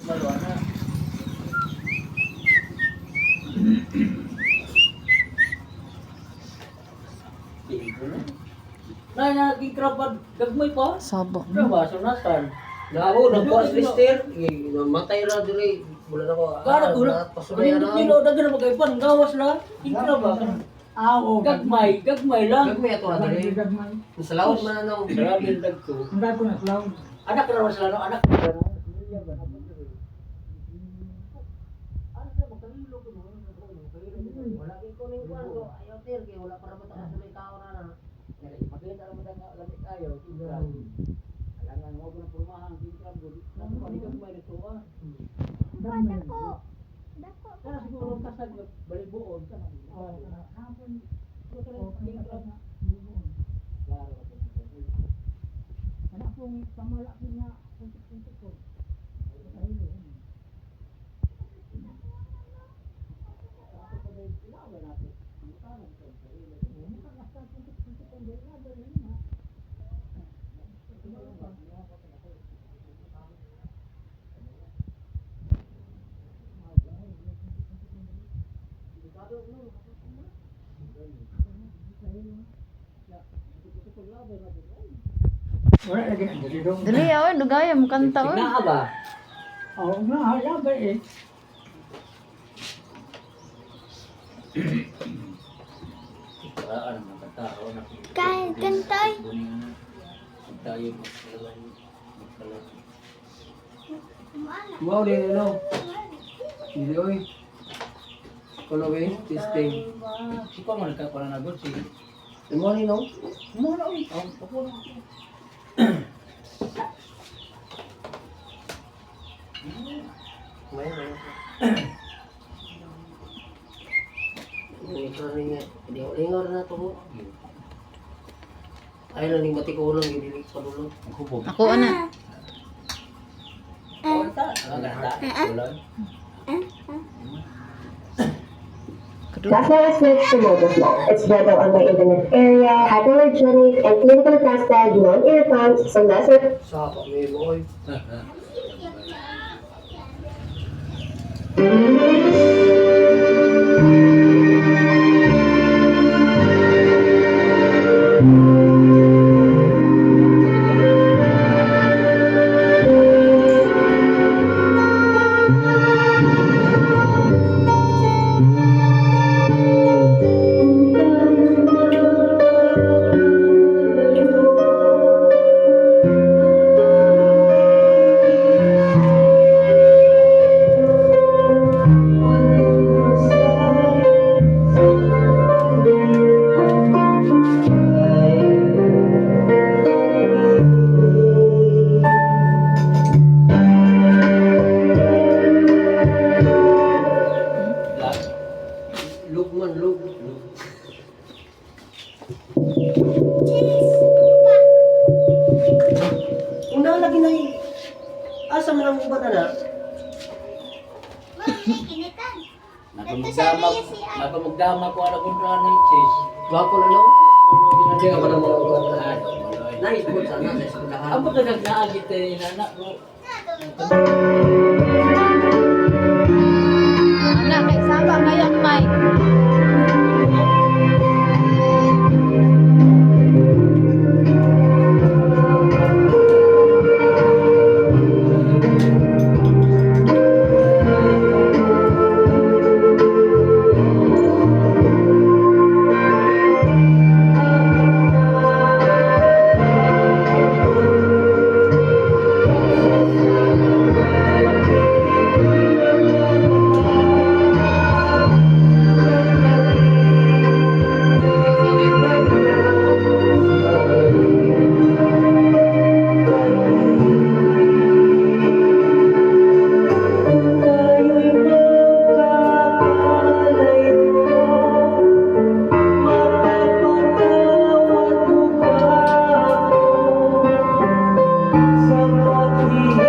Maluana. Nay naging krabad gagmay pa. Sabo. Kraba sunatan. Nako, nagpuas lister. Matay ra diri. Bulan ako. Gara ulo. Pasulay Hindi na. nilo daghan magaypan gawas la. Ikraba. Gagmay lang. Gagmay ato ra diri. Sa lawas man nang Grabe dagko. Anak ra sila no, anak ra. wala kay kuning kuan ko. Ayaw ter kay wala para mata kasulay tao na na. Makita ra man ang lamig ayo, indra. Alangan mo na purmahan din krabo. Nako pa gagmay nito ah. Kaya siguro kasag balibuon sa na. Hapon. Anak kong pamala ko na puntik-puntik ko. Dili aw dugay mo kanta oy. Tigna ba? Oo nga, hala ba eh. Paraan ng katao na. Kahit kantay. Tayo magkalan. Wow din no. Dili oy. Kono ba testing. Si pa man ka pala nagod si. Imo ni no. Mo na uy. Ang papo. May. Ini karena dia ingat na to. Ay lang ning matikulang gid padulot. Hubog. Ako ana. Konta, agata. Ulan. Plasma is switched to Mobile. It's available on the internet area, hypoallergenic, and clinically tested non-irritants, so lesser. Sa pa may boy. Lugman lug. Una lagi na asa man ang ubat ana? Napamagdama ko ala kontra ni Chis. Gwapo na lang. Hindi ka pa na mga ubat. Ano, maloy. Nice po sana sa eskwelahan. Amo ka nagnaagit ni anak ko.